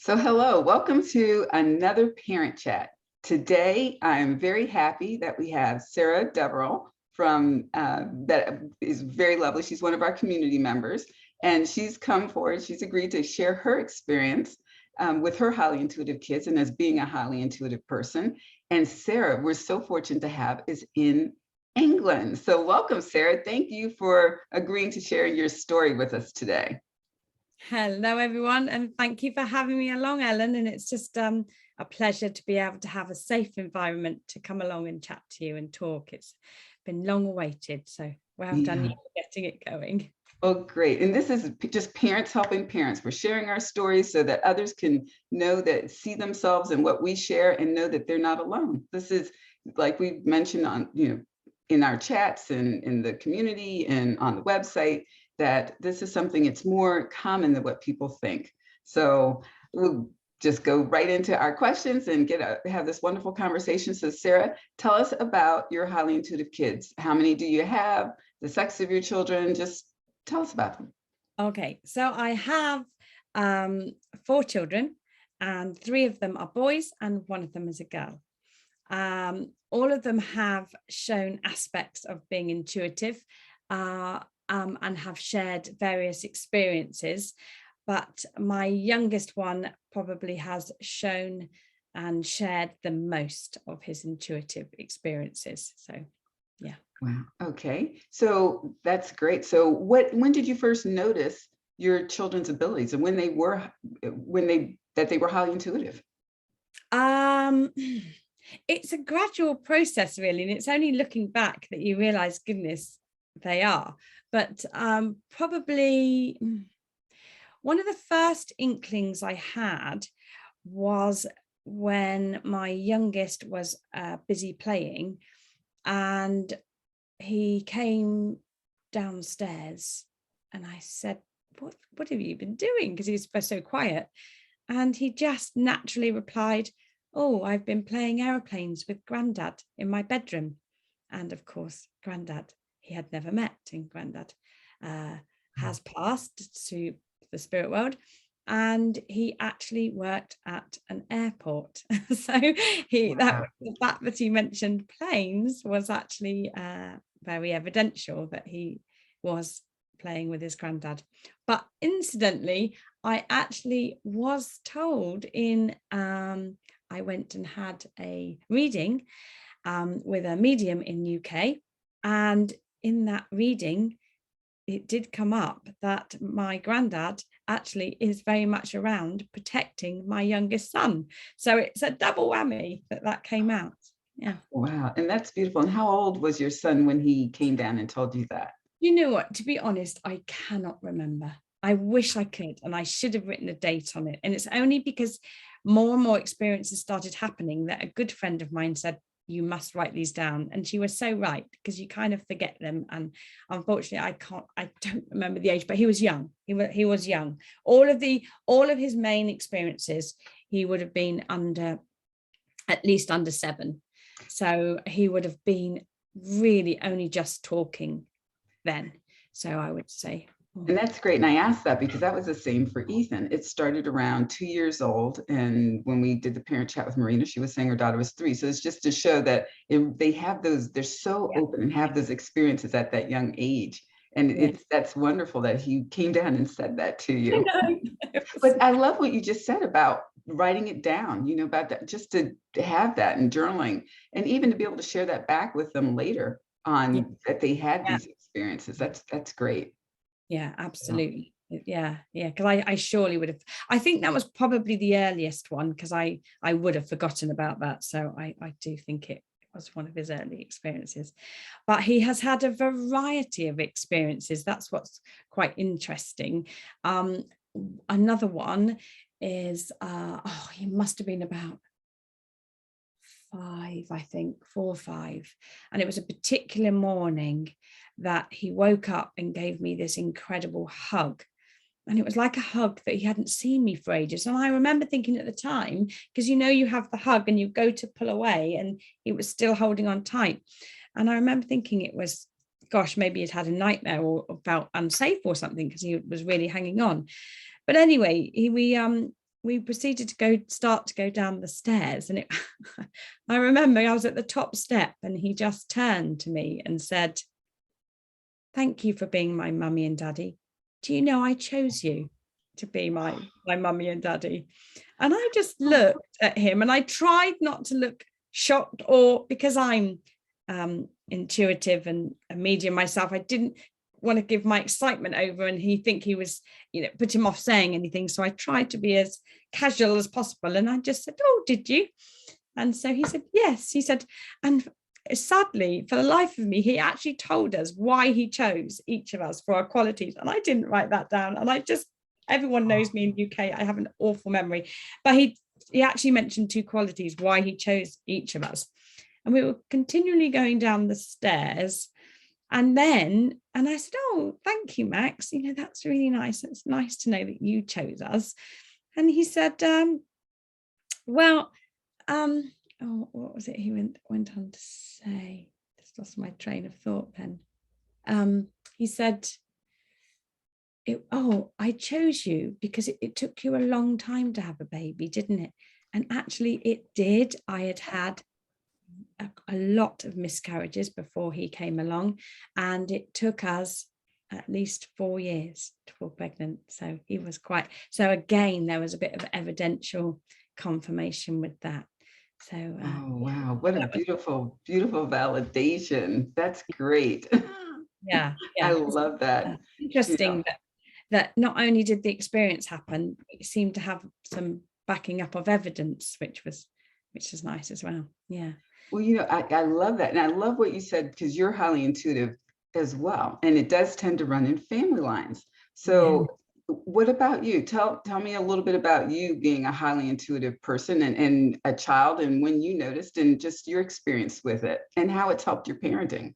So hello, welcome to another parent chat. Today, I'm very happy that we have Sarah Deverall from that is very lovely. She's one of our community members, and she's come forward. She's agreed to share her experience with her highly intuitive kids and as being a highly intuitive person. And Sarah, we're so fortunate to have is in England. So welcome, Sarah. Thank you for agreeing to share your story with us today. Hello, everyone, and thank you for having me along, Ellen. And it's just a pleasure to be able to have a safe environment to come along and chat to you and talk. It's been long awaited, so well done you for getting it going. Oh, great. And this is just parents helping parents. We're sharing our stories so that others can know that, see themselves in what we share and know that they're not alone. This is like we've mentioned on, in our chats and in the community and on the website, that this is something it's more common than what people think. So we'll just go right into our questions and have this wonderful conversation. So Sarah, tell us about your highly intuitive kids. How many do you have? The sex of your children? Just tell us about them. Okay, so I have 4 children, and 3 of them are boys and 1 of them is a girl. All of them have shown aspects of being intuitive and have shared various experiences, but my youngest one probably has shown and shared the most of his intuitive experiences. So, yeah. Wow. Okay. So that's great. So when did you first notice your children's abilities and when they were highly intuitive? It's a gradual process, really, and it's only looking back that you realize, goodness, they are. But probably one of the first inklings I had was when my youngest was busy playing, and he came downstairs and I said, what have you been doing? Because he was so quiet. And he just naturally replied, oh, I've been playing aeroplanes with Grandad in my bedroom. And of course, Grandad, he had never met, and Grandad has passed to the spirit world. And he actually worked at an airport. So the fact that he mentioned planes was actually very evidential that he was playing with his granddad. But incidentally, I actually was told I went and had a reading with a medium in UK, and in that reading it did come up that my granddad actually is very much around protecting my youngest son. So it's a double whammy that came out. Yeah. Wow. And that's beautiful. And how old was your son when he came down and told you that? You know what, to be honest, I cannot remember. I wish I could, and I should have written a date on it. And it's only because more and more experiences started happening that a good friend of mine said, you must write these down. And she was so right, because you kind of forget them. And unfortunately, I don't remember the age, but he was young. He was young. All of his main experiences, he would have been at least under 7. So he would have been really only just talking then. So I would say. And that's great. And I asked that because that was the same for Ethan. It started around 2 years old. And when we did the parent chat with Marina, she was saying her daughter was 3. So it's just to show that they have those, they're so open and have those experiences at that young age. And that's wonderful that he came down and said that to you. But I love what you just said about writing it down, about that, just to have that and journaling, and even to be able to share that back with them later on that they had these experiences. That's great. Yeah, absolutely. Yeah. Because I surely would have. I think that was probably the earliest one, because I would have forgotten about that. So I do think it was one of his early experiences. But he has had a variety of experiences. That's what's quite interesting. Another one is he must have been about 5, I think, 4 or 5. And it was a particular morning that he woke up and gave me this incredible hug. And it was like a hug that he hadn't seen me for ages. And I remember thinking at the time, because you have the hug and you go to pull away and he was still holding on tight. And I remember thinking it was, gosh, maybe he'd had a nightmare or felt unsafe or something, because he was really hanging on. But anyway, we proceeded to start to go down the stairs, and I remember I was at the top step and he just turned to me and said, "Thank you for being my mummy and daddy. Do you know I chose you to be my mummy and daddy?" And I just looked at him, and I tried not to look shocked, or because I'm intuitive and a medium myself, I didn't want to give my excitement over and he was, put him off saying anything. So I tried to be as casual as possible. And I just said, "Oh, did you?" And so he said, "Yes." He said, and sadly, for the life of me, he actually told us why he chose each of us for our qualities. And I didn't write that down. And everyone knows me in UK, I have an awful memory. But he actually mentioned 2 qualities, why he chose each of us. And we were continually going down the stairs. And I said, "Oh, thank you, Max. That's really nice. It's nice to know that you chose us." And he said, "Well, oh, what was it he went on to say? Just lost my train of thought then. He said, I chose you because it took you a long time to have a baby, didn't it?" And actually it did. I had a lot of miscarriages before he came along, and it took us at least 4 years to fall pregnant. So he was so again, there was a bit of evidential confirmation with that. So oh, wow. What a beautiful, beautiful validation. That's great. yeah. I love that. Interesting that not only did the experience happen, it seemed to have some backing up of evidence, which was nice as well. Yeah. Well, I love that. And I love what you said, because you're highly intuitive as well. And it does tend to run in family lines. So what about you? Tell me a little bit about you being a highly intuitive person and a child, and when you noticed, and just your experience with it and how it's helped your parenting.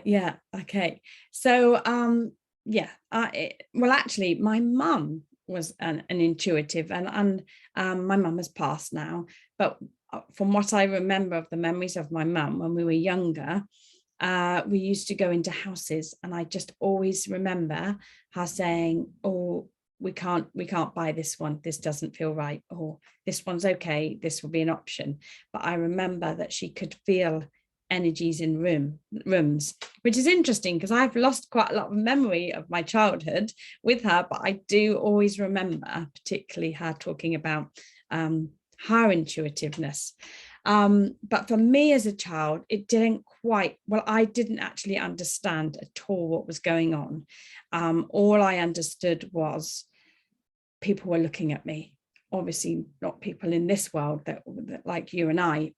Yeah. Okay. So, well, actually, my mum was an intuitive, and my mum has passed now, but from what I remember of the memories of my mum when we were younger, we used to go into houses, and I just always remember her saying, "Oh, we can't buy this one. This doesn't feel right," or "This one's okay. This will be an option." But I remember that she could feel energies in rooms, which is interesting because I've lost quite a lot of memory of my childhood with her, but I do always remember particularly her talking about her intuitiveness. But for me as a child, it didn't I didn't actually understand at all what was going on. All I understood was people were looking at me, obviously not people in this world that like you and I,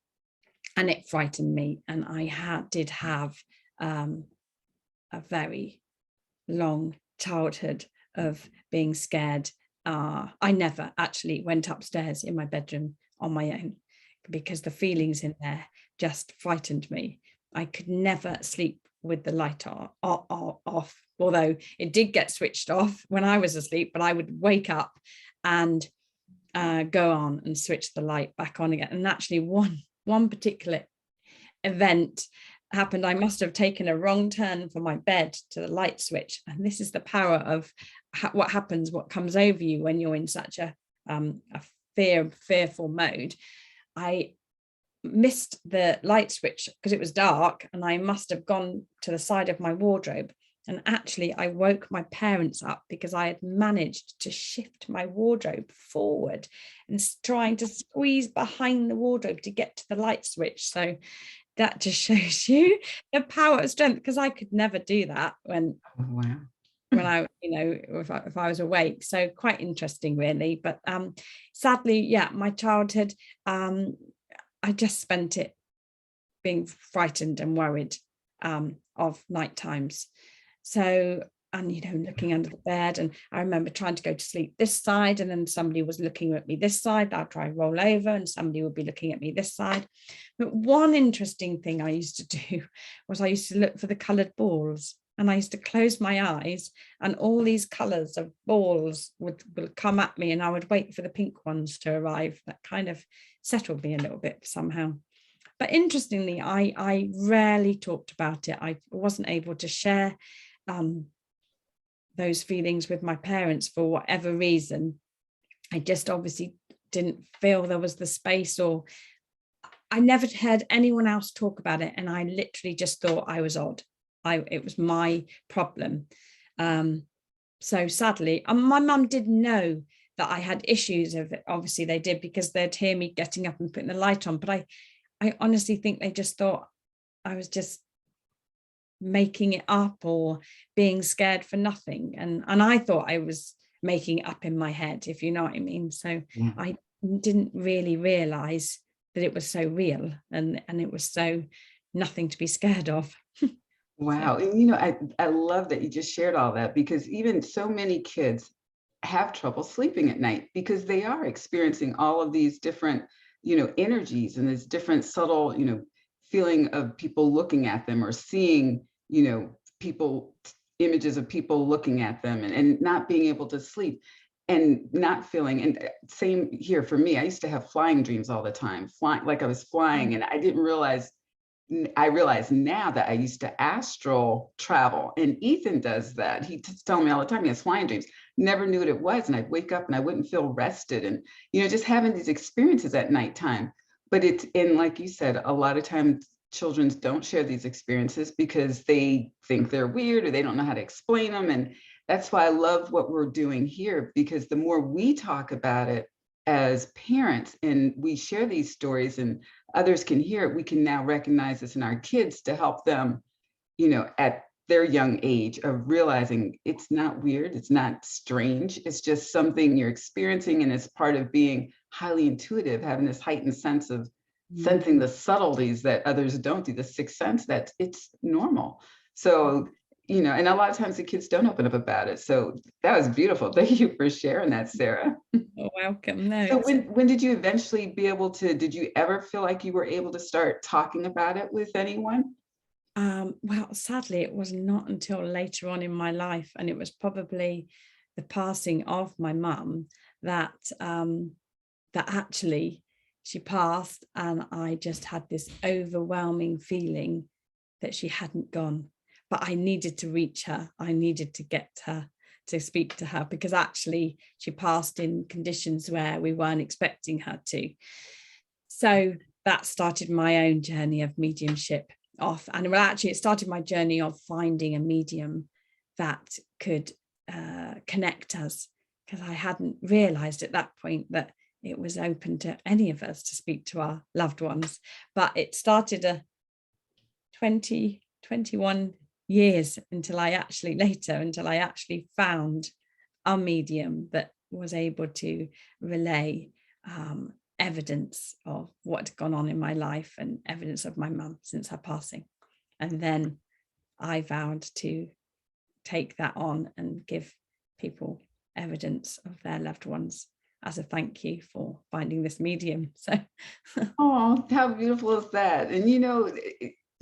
and it frightened me. And I did have a very long childhood of being scared. I never actually went upstairs in my bedroom on my own because the feelings in there just frightened me. I could never sleep with the light off, although it did get switched off when I was asleep, but I would wake up and go on and switch the light back on again. And actually one particular event happened. I must have taken a wrong turn from my bed to the light switch. And this is the power of what comes over you when you're in such a fearful mode. I missed the light switch because it was dark, and I must have gone to the side of my wardrobe. And actually, I woke my parents up because I had managed to shift my wardrobe forward and trying to squeeze behind the wardrobe to get to the light switch. So that just shows you the power of strength, because I could never do that when I, if I was awake. So quite interesting, really. But sadly, yeah, my childhood, I just spent it being frightened and worried of night times. So, and looking under the bed, and I remember trying to go to sleep this side, and then somebody was looking at me this side. I'd try to roll over and somebody would be looking at me this side. But one interesting thing I used to do was I used to look for the colored balls, and I used to close my eyes, and all these colors of balls would come at me, and I would wait for the pink ones to arrive. That kind of settled me a little bit somehow. But interestingly, I rarely talked about it. I wasn't able to share those feelings with my parents for whatever reason. I just obviously didn't feel there was the space, or I never heard anyone else talk about it. And I literally just thought I was odd. It was my problem. So sadly, my mum did know that I had issues of it. Obviously they did, because they'd hear me getting up and putting the light on. But I honestly think they just thought I was just making it up or being scared for nothing. And I thought I was making it up in my head, if you know what I mean. So Yeah. I didn't really realize that it was so real, and it was so nothing to be scared of. So, Wow. And I love that you just shared all that, because even so many kids have trouble sleeping at night because they are experiencing all of these different, energies and this different subtle, feeling of people looking at them, or seeing, people, images of people looking at them, and not being able to sleep and not feeling. And same here for me. I used to have flying dreams all the time, flying, like I was flying, and I didn't realize. I realize now that I used to astral travel, and Ethan does that. He tells me all the time he has flying dreams. Never knew what it was, and I'd wake up and I wouldn't feel rested, and just having these experiences at nighttime. But it's in, like you said, a lot of times children don't share these experiences because they think they're weird, or they don't know how to explain them. And that's why I love what we're doing here, because the more we talk about it as parents and we share these stories and others can hear it, we can now recognize this in our kids to help them, at their young age, of realizing it's not weird, it's not strange, it's just something you're experiencing, and it's part of being highly intuitive, having this heightened sense of sensing the subtleties that others don't do, the sixth sense, that it's normal. So, and a lot of times the kids don't open up about it. So that was beautiful. Thank you for sharing that, Sarah. you're welcome. No, So when did you eventually be able to, did you ever feel like you were able to start talking about it with anyone? well, sadly, it was not until later on in my life, and it was probably the passing of my mum that that actually she passed, and I just had this overwhelming feeling that she hadn't gone. But I needed to reach her. I needed to get her to speak to her, because actually she passed in conditions where we weren't expecting her to. So that started my own journey of mediumship off. And well, actually, it started my journey of finding a medium that could connect us, because I hadn't realized at that point that it was open to any of us to speak to our loved ones. But it started a 21 years until I actually found a medium that was able to relay evidence of what had gone on in my life, and evidence of my mum since her passing. And then I vowed to take that on and give people evidence of their loved ones as a thank you for finding this medium. So Oh, how beautiful is that? And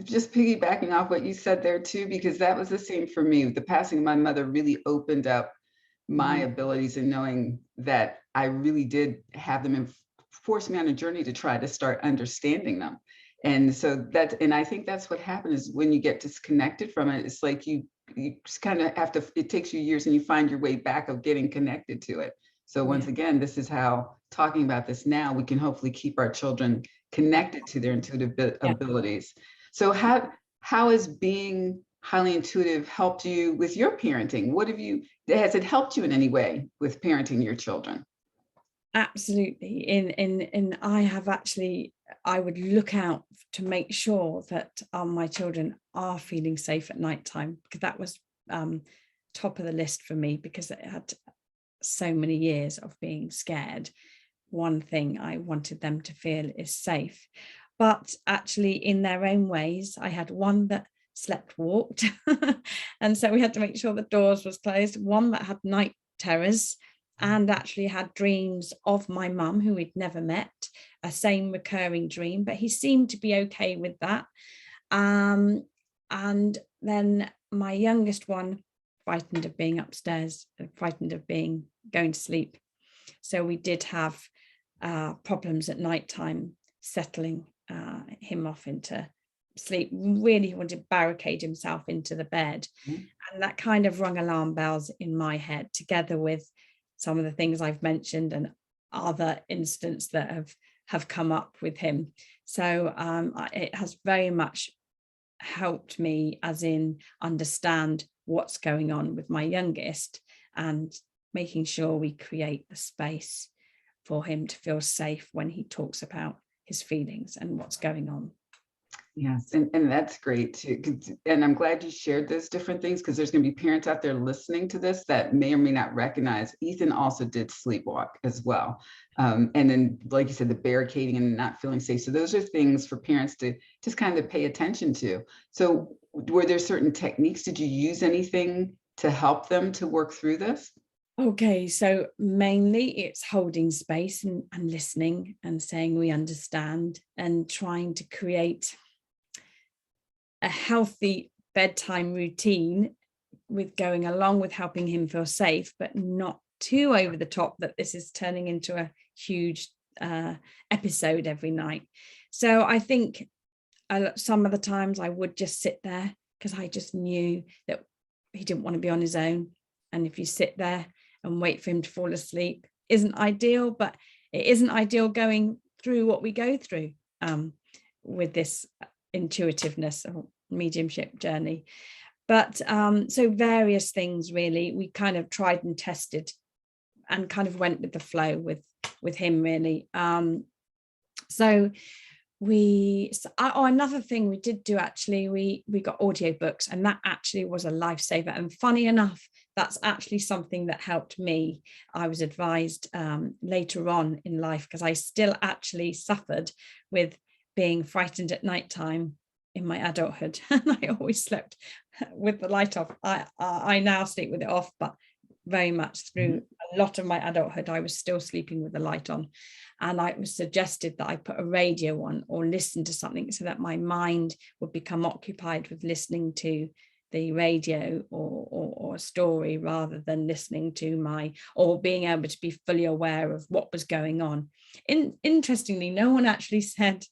just piggybacking off what you said there too, because that was the same for me. The passing of my mother really opened up my abilities, and knowing that I really did have them, and forced me on a journey to try to start understanding them. And so and I think that's what happened, is when you get disconnected from it, it's like you just kind of have to, it takes you years, and you find your way back of getting connected to it. So once again, this is how, talking about this now, we can hopefully keep our children connected to their intuitive abilities. So how has being highly intuitive helped you with your parenting? Has it helped you in any way with parenting your children? absolutely. In I have actually, I would look out to make sure that my children are feeling safe at nighttime, because that was top of the list for me, because it had so many years of being scared. One thing I wanted them to feel is safe. But actually, in their own ways, I had one that slept walked. And so we had to make sure the doors was closed. One that had night terrors, and actually had dreams of my mum, who we'd never met, a same recurring dream, but he seemed to be okay with that. And then my youngest one, frightened of being upstairs, frightened of going to sleep. So we did have problems at nighttime settling him off into sleep. Really, he wanted to barricade himself into the bed. And that kind of rung alarm bells in my head, together with some of the things I've mentioned, and other incidents that have come up with him. So it has very much helped me, as in understand what's going on with my youngest and making sure we create the space for him to feel safe when he talks about his feelings and what's going on. Yes, and that's great too. And I'm glad you shared those different things, because there's going to be parents out there listening to this that may or may not recognize Ethan also did sleepwalk as well. And then, like you said, the barricading and not feeling safe. So those are things for parents to just kind of pay attention to. So were there certain techniques? Did you use anything to help them to work through this? Okay, so mainly it's holding space and listening and saying we understand, and trying to create a healthy bedtime routine with going along with helping him feel safe, but not too over the top that this is turning into a huge episode every night. So I think some of the times I would just sit there, because I just knew that he didn't want to be on his own. And if you sit there and wait for him to fall asleep, isn't ideal, but it isn't ideal going through what we go through with this intuitiveness or mediumship journey. But so various things really, we kind of tried and tested and kind of went with the flow with him really. So another thing we did do, actually, we got audiobooks, and that actually was a lifesaver. And funny enough, that's actually something that helped me. I was advised later on in life, because I still actually suffered with being frightened at nighttime in my adulthood, and I always slept with the light off. I now sleep with it off, but very much through a lot of my adulthood, I was still sleeping with the light on. And I was suggested that I put a radio on or listen to something, so that my mind would become occupied with listening to the radio or a story, rather than listening to or being able to be fully aware of what was going on. Interestingly, no one actually said,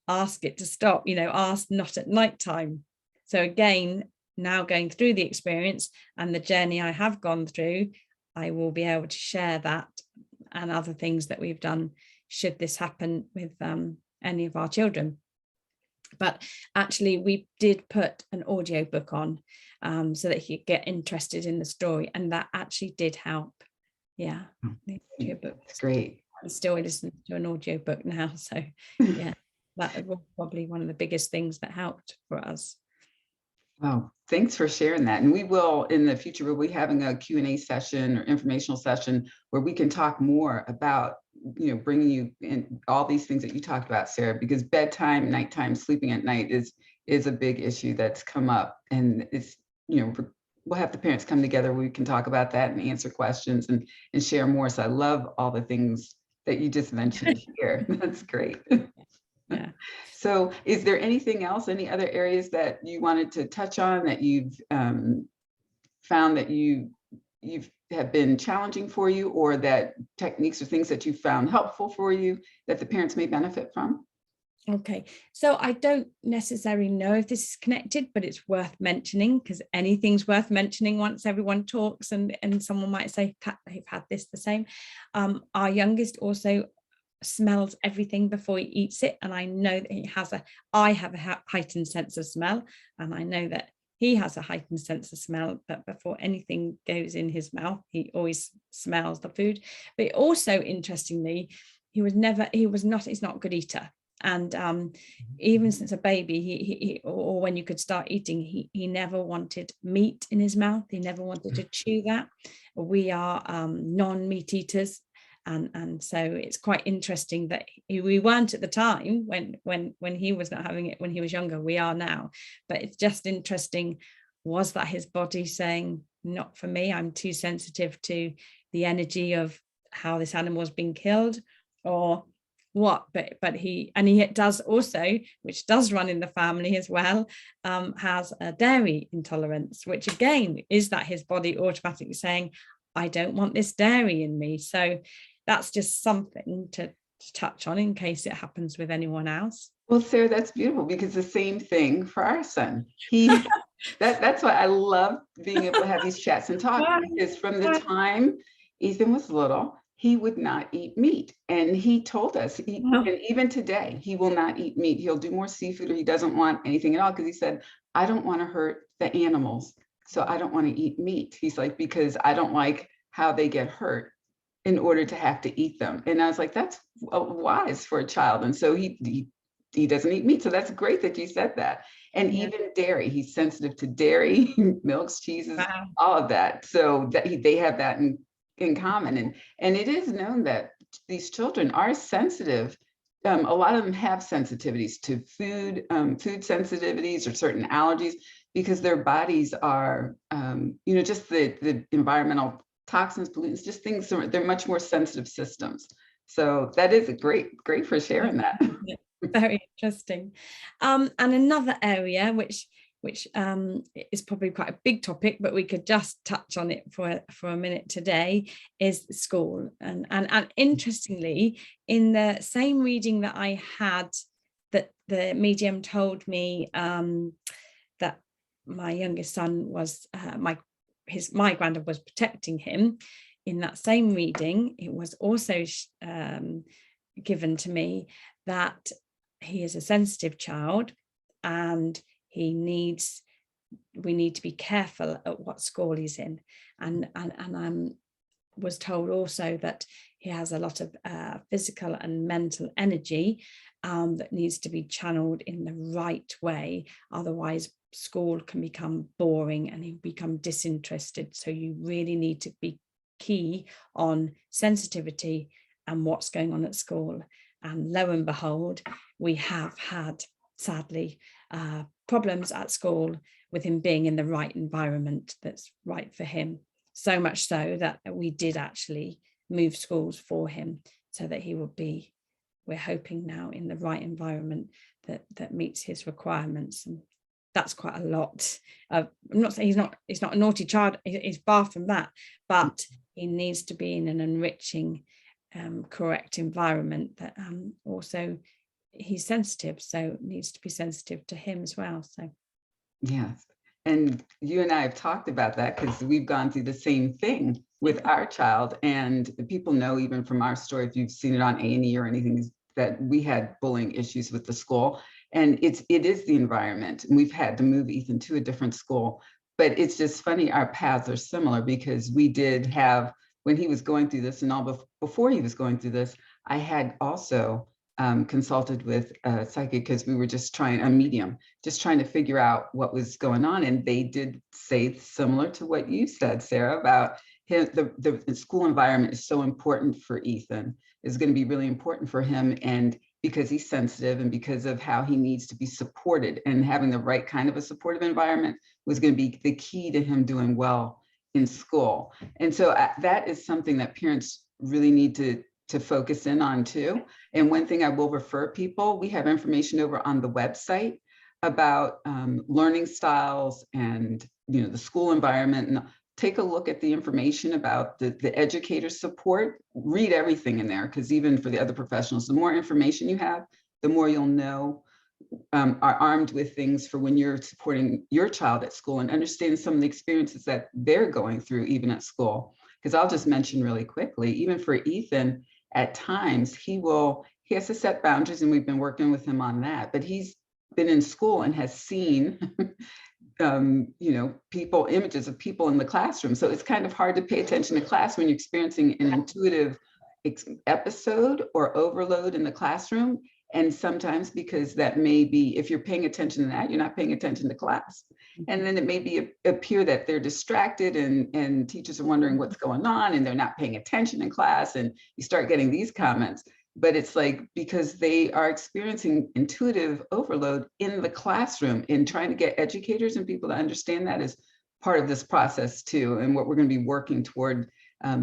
ask it to stop, ask not at nighttime. So again, now going through the experience and the journey I have gone through, I will be able to share that and other things that we've done should this happen with any of our children. But actually, we did put an audiobook on so that he could get interested in the story, and that actually did help. Yeah, the audiobook. That's great. I still listen to an audiobook now, so yeah, that was probably one of the biggest things that helped for us. Wow, thanks for sharing that. And we will, in the future, we'll be having a Q&A session or informational session where we can talk more about, bringing you in all these things that you talked about, Sarah, because bedtime, nighttime, sleeping at night is a big issue that's come up. And it's, we'll have the parents come together where we can talk about that and answer questions and share more. So I love all the things that you just mentioned here. That's great. Yeah. So is there anything else, any other areas that you wanted to touch on that you've found that you've have been challenging for you, or that techniques or things that you found helpful for you that the parents may benefit from? Okay, so I don't necessarily know if this is connected, but it's worth mentioning, because anything's worth mentioning once everyone talks, and someone might say, they've had this the same. Our youngest also smells everything before he eats it, and I know that I have a heightened sense of smell, and I know that he has a heightened sense of smell, but before anything goes in his mouth, he always smells the food. But also, interestingly, he's not a good eater. And even since a baby, he or when you could start eating, he never wanted meat in his mouth. He never wanted to chew that. We are non-meat eaters. And so it's quite interesting that we weren't at the time when he was not having it when he was younger. We are now, but it's just interesting. Was that his body saying, not for me, I'm too sensitive to the energy of how this animal has been killed, or what? But he does also, which does run in the family as well, has a dairy intolerance, which again is that his body automatically saying, I don't want this dairy in me. So that's just something to touch on in case it happens with anyone else. Well, Sarah, that's beautiful, because the same thing for our son. That's why I love being able to have these chats and talk, because from the time Ethan was little, he would not eat meat. And he told us, Wow. and even today, he will not eat meat. He'll do more seafood, or he doesn't want anything at all, because he said, I don't want to hurt the animals, so I don't want to eat meat. He's like, because I don't like how they get hurt in order to have to eat them. And I was like, that's wise for a child. And so he doesn't eat meat. So that's great that you said that. And Yeah. even dairy, he's sensitive to dairy, milks, cheeses, Wow. all of that. So that they have that in common. And it is known that these children are sensitive. A lot of them have sensitivities to food sensitivities or certain allergies, because their bodies are, just the environmental toxins, pollutants, just things, they're much more sensitive systems. So that is great for sharing that. Yeah, very interesting. And another area which is probably quite a big topic, but we could just touch on it for a minute today, is school. And interestingly, in the same reading that I had, that the medium told me that my youngest son was my granddad was protecting him. In that same reading, it was also given to me that he is a sensitive child, and we need to be careful at what school he's in. And I was told also that he has a lot of physical and mental energy that needs to be channeled in the right way. Otherwise, school can become boring and he'll become disinterested. So you really need to be key on sensitivity and what's going on at school. And lo and behold, we have had, sadly, problems at school with him being in the right environment that's right for him. So much so that we did actually move schools for him so that he would be, we're hoping now, in the right environment that meets his requirements. And that's quite a lot. I'm not saying he's not a naughty child, he's far from that, but he needs to be in an enriching, correct environment that also he's sensitive, so needs to be sensitive to him as well. So Yes. And you and I have talked about that, because we've gone through the same thing with our child. And people know, even from our story, if you've seen it on A&E or anything, that we had bullying issues with the school. And it is the environment. And we've had to move Ethan to a different school. But it's just funny, our paths are similar, because we did have, when he was going through this and all before he was going through this, I had also consulted with a psychic, because we were a medium, just trying to figure out what was going on. And they did say similar to what you said, Sarah, about him. The school environment is so important for Ethan, is going to be really important for him. And because he's sensitive, and because of how he needs to be supported, and having the right kind of a supportive environment was going to be the key to him doing well in school. And so that is something that parents really need to focus in on too. And one thing I will refer people, we have information over on the website about learning styles and the school environment. And take a look at the information about the educator support. Read everything in there, because even for the other professionals, the more information you have, the more you'll know, are armed with things for when you're supporting your child at school, and understand some of the experiences that they're going through even at school. Because I'll just mention really quickly, even for Ethan, at times he has to set boundaries, and we've been working with him on that. But he's been in school and has seen images of people in the classroom. So it's kind of hard to pay attention to class when you're experiencing an intuitive episode or overload in the classroom. And sometimes, because that may be, if you're paying attention to that, you're not paying attention to class. And then it may appear that they're distracted, and teachers are wondering what's going on, and they're not paying attention in class. And you start getting these comments. But it's like, because they are experiencing intuitive overload in the classroom, and trying to get educators and people to understand that is part of this process too. And what we're going to be working toward,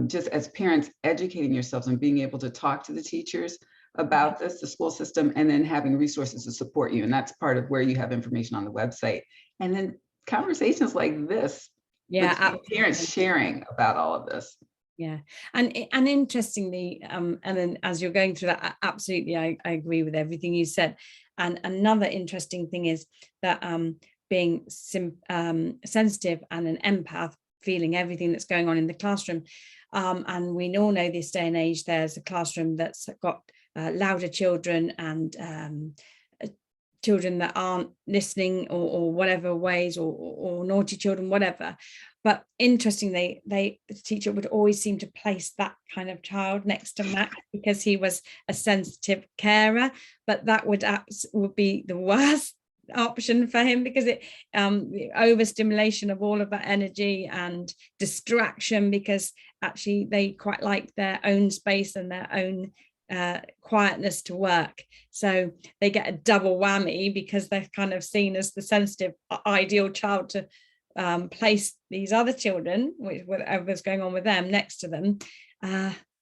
just as parents, educating yourselves and being able to talk to the teachers about this, the school system, and then having resources to support you. And that's part of where you have information on the website. And then conversations like this, yeah, parents sharing about all of this. Yeah, and interestingly, and then as you're going through that, absolutely, I agree with everything you said. And another interesting thing is that being sensitive and an empath, feeling everything that's going on in the classroom, And we all know this day and age, there's a classroom that's got louder children and children that aren't listening or whatever ways, or naughty children, whatever. But interestingly, the teacher would always seem to place that kind of child next to Max because he was a sensitive carer, but that would be the worst option for him, because the overstimulation of all of that energy and distraction, because actually they quite like their own space and their own quietness to work. So they get a double whammy because they're kind of seen as the sensitive ideal child to place these other children, whatever's going on with them, next to them.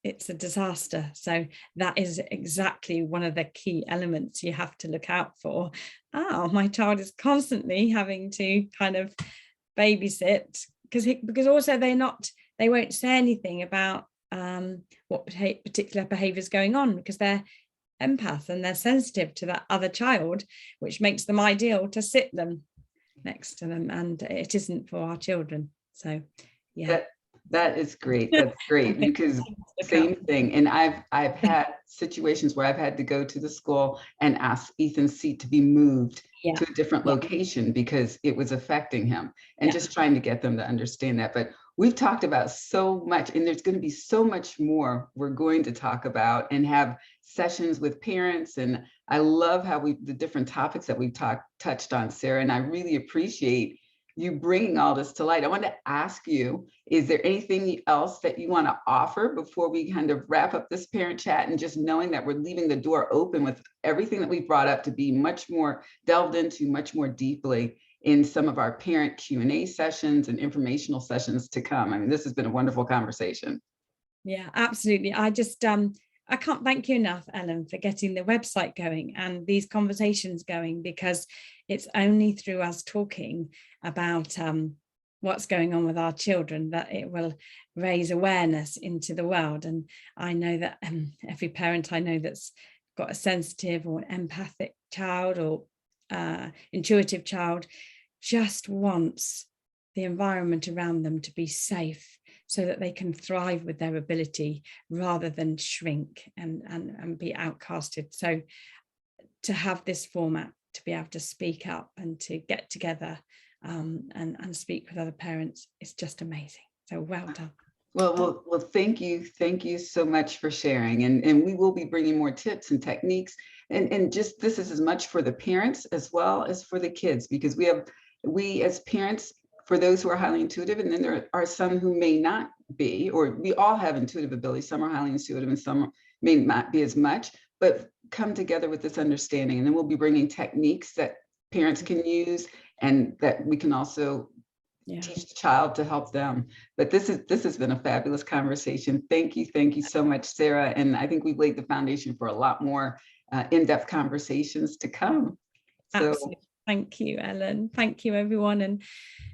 It's a disaster. So that is exactly one of the key elements you have to look out for. Oh, my child is constantly having to kind of babysit, because also they won't say anything about what particular behavior is going on, because they're empath and they're sensitive to that other child, which makes them ideal to sit them next to them, and it isn't for our children. So yeah, that is great. That's great, because same thing. And I've had situations where I've had to go to the school and ask Ethan's seat to be moved to a different location because it was affecting him, and just trying to get them to understand that. But we've talked about so much, and there's going to be so much more we're going to talk about and have sessions with parents. And I love how the different topics that we've touched on, Sarah, and I really appreciate you bringing all this to light. I want to ask you, is there anything else that you want to offer before we kind of wrap up this parent chat, and just knowing that we're leaving the door open with everything that we've brought up to be much more delved into much more deeply in some of our parent Q&A sessions and informational sessions to come? I mean, this has been a wonderful conversation. Yeah, absolutely. I just I can't thank you enough, Ellen, for getting the website going and these conversations going, because it's only through us talking about what's going on with our children that it will raise awareness into the world. And I know that every parent I know that's got a sensitive or an empathic child or intuitive child just wants the environment around them to be safe, so that they can thrive with their ability rather than shrink and be outcasted. So to have this format, to be able to speak up and to get together and speak with other parents, is just amazing. So well done. Well, thank you so much for sharing, and we will be bringing more tips and techniques, and just this is as much for the parents as well as for the kids, because we as parents, for those who are highly intuitive, and then there are some who may not be, or we all have intuitive ability. Some are highly intuitive and some may not be as much, but come together with this understanding. And then we'll be bringing techniques that parents can use and that we can also teach the child to help them. But this has been a fabulous conversation. Thank you so much, Sarah. And I think we've laid the foundation for a lot more in-depth conversations to come. Absolutely. Thank you, Ellen. Thank you, everyone. And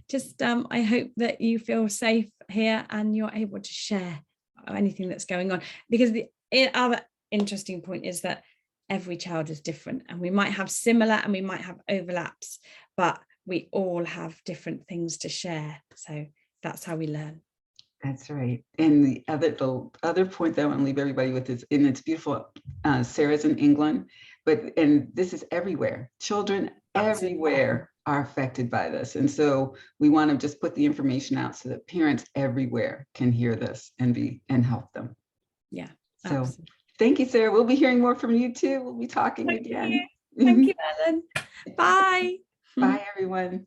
just I hope that you feel safe here and you're able to share anything that's going on, because the other interesting point is that every child is different, and we might have similar and we might have overlaps, but we all have different things to share. So that's how we learn. That's right. And the other point that I want to leave everybody with is, and it's beautiful, Sarah's in England, and this is everywhere. Children everywhere are affected by this. And so we want to just put the information out so that parents everywhere can hear this and help them. Yeah. So absolutely. Thank you, Sarah. We'll be hearing more from you too. We'll be talking again. Thank you, Ellen. Bye. Bye, everyone.